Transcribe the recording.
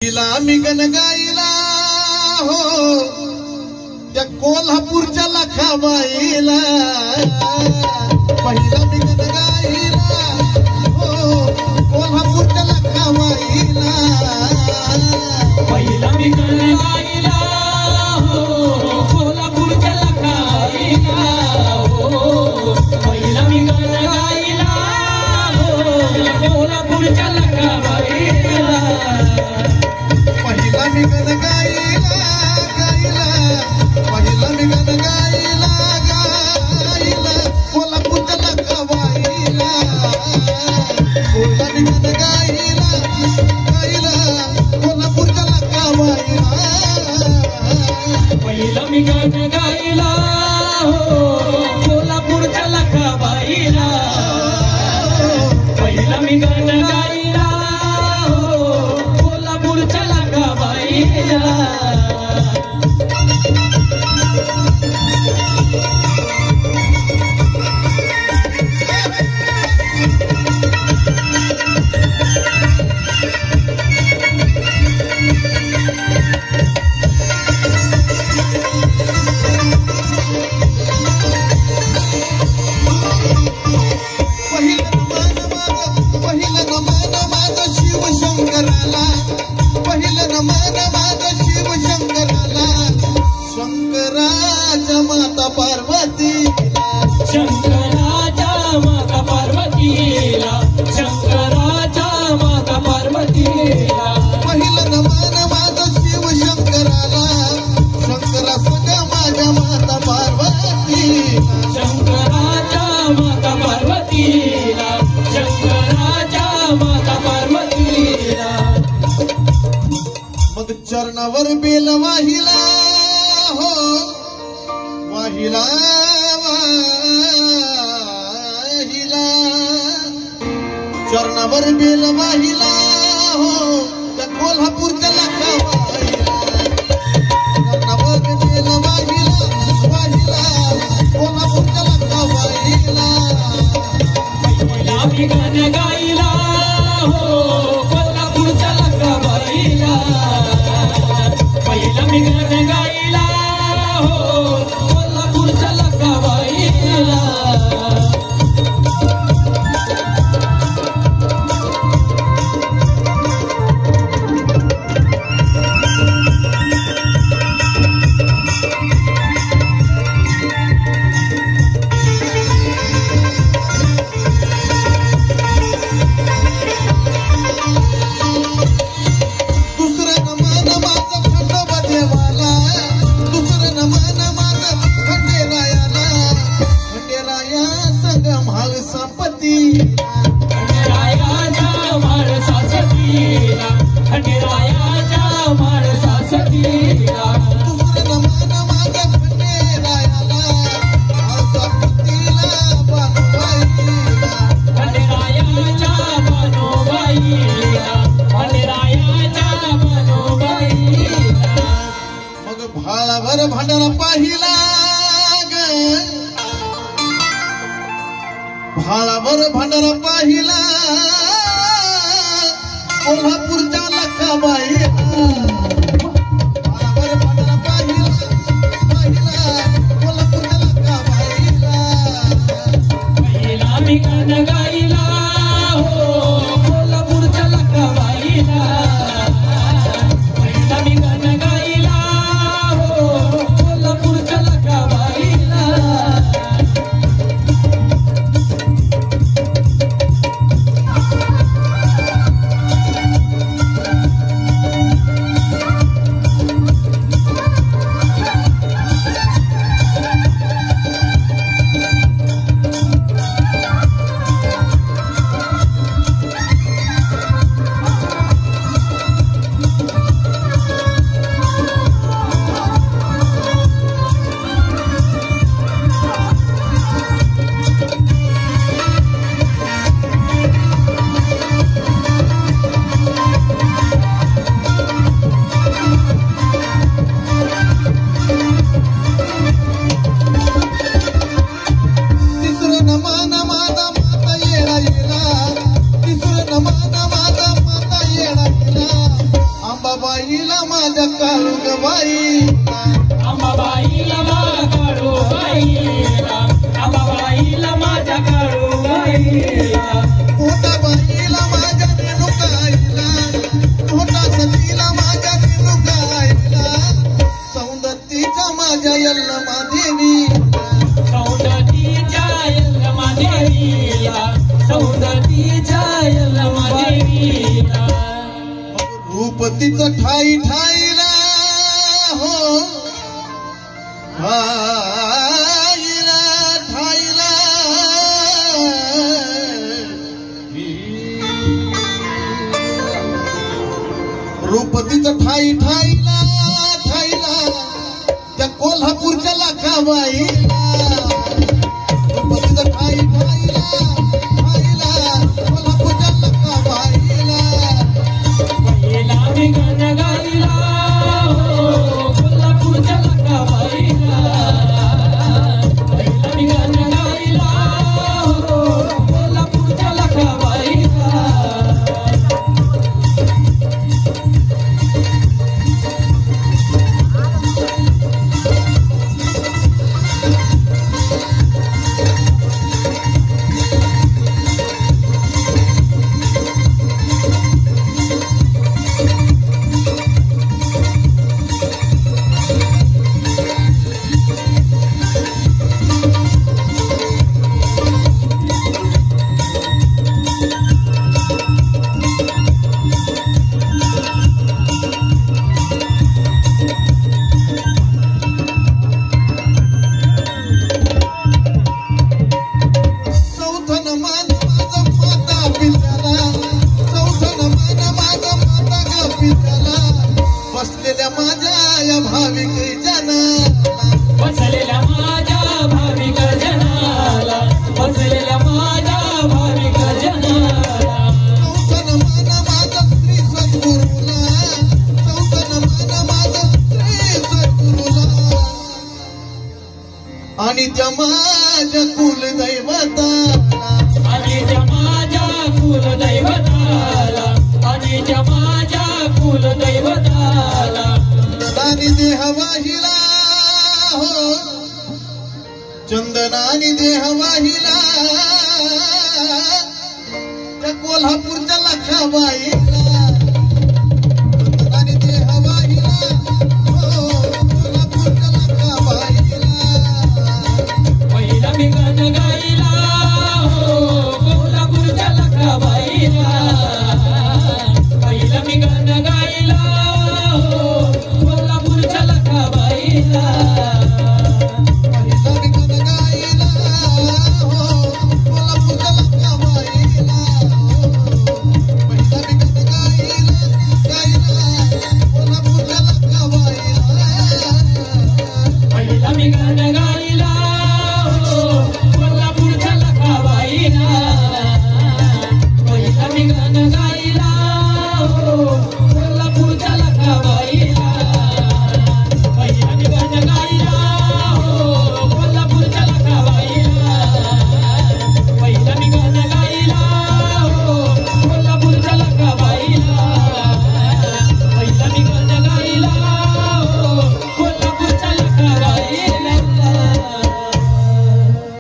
तिला मी गण गाईला हो त्या कोल्हापूरच्या लखाबाईला पहिला मी गण गाईला हो कोल्हापूरच्या लखाबाईला पहिला मी गण गाईला हो कोल्हापूरच्या लखाबाईला हो पहिला मी गण गाईला हो कोल्हापूरच्या लखाबाईला पहिला मी गण गाईला गाईला पहिला मी गण गाईला गाईला कोल्हापूरच्या लखाबाईला पहिला मी गण गाईला गाईला कोल्हापूरच्या लखाबाईला पहिला मी गण गाईला हो कोल्हापूरच्या लखाबाईला पहिला मी गण गाईला हो कोल्हापूरच्या लखाबाईला पहिलं नमन माझं शिवशंकराला पहिलं नमन माझं शिवशंकराला शंकराच्या माता पार्वतीला शंकराच्या माता पार्वतीला शंकराच्या माता पार्वतीला पहिलं नमन माझं शिवशंकराला शंकरा सगळ्या माझ्या माता पार्वतीला शंकराच्या माता पार्वतीला शंकराच्या माता पार्वतीला मग चरणावर बेल वाहिला हो वाहिला वाहिला चरणावर बेल वाहिला हो त्या कोल्हापूरच्या लखाबाईला चरणावर बेल वाहिला वाहिला कोल्हापूरच्या लखाबाईला पहिला मी गण गाईला हो कोल्हापूरच्या लखाबाईला पहिला मी गण गाईला हो कोल्हापूरच्या लखाबाईला दुसरं नमन माझं खंडोबा देवाला दुसरं नमन माझं खंडेरायाला खंडेराया संग म्हाळसापती खंडेरायाच्या म्हाळसासतीला खंडेरायाच्या म्हाळसासतीला दुसरं नमन माझं खंडेरायाला म्हाळसापतीला बानुबाईला खंडेरायाच्या बानुबाईला खंडेरायाच्या बानुबाईला मग भाळाभर भांडारा पाहिला ग भाळाभर भांडारा पाहिला कोल्हापूरच्या लखाबाईला भाळाभर भांडारा पाहिला पाहिला कोल्हापूरच्या लखाबाईला पहिला मी गण गाईला हो कोल्हापूरच्या लखाबाईला पहिला मी गण गाईला हो कोल्हापूरच्या लखाबाईला अंबाबाईला माझ्या काळुगबाईला अंबाबाईला माझ्या काळूबाईला अंबाबाईला माझ्या काळूबाईला मोठा बाईला माझ्या रेणुकाईला मोठा सतीला माझ्या रेणुकाईला सौंदतीच्या माझ्या यल्लमा देवीला सौंदतीच्या यल्लमा देवीला सौंदतीच्या यल्लमा देवीला रूप तिचं ठाई ठाईला हो ठाईला ठाईला रूप तिचं ठाई ठाईला ठाईला त्या कोल्हापूरच्या लाखाबाईला रूप तिचं ठाई ठाईला ठाईला कोल्हापूरच्या लाखाबाईला पहिला मी गाणं गायला हो कोल्हापूरच्या लकाबाईला पहिला मी गाणं गायला हो कोल्हापूरच्या लकाबाईला बसलेल्या माझ्या या भाविक जनाला बसलेल्या माझ्या भाविक जनाला बसलेल्या माझ्या भाविक जनाला चौथन मान माझं श्री सद्गुरूला चौथन मान माझं श्री सद्गुरूला आणि त्या माझ्या कुलदैवताला आणि त्या माझ्या कुलदैवताला आणि त्या माझ्या कुलदैवताला चंदनानी देह वाहिला हो चंदनानी देह वाहिला त्या कोल्हापूरच्या लाखाबाईला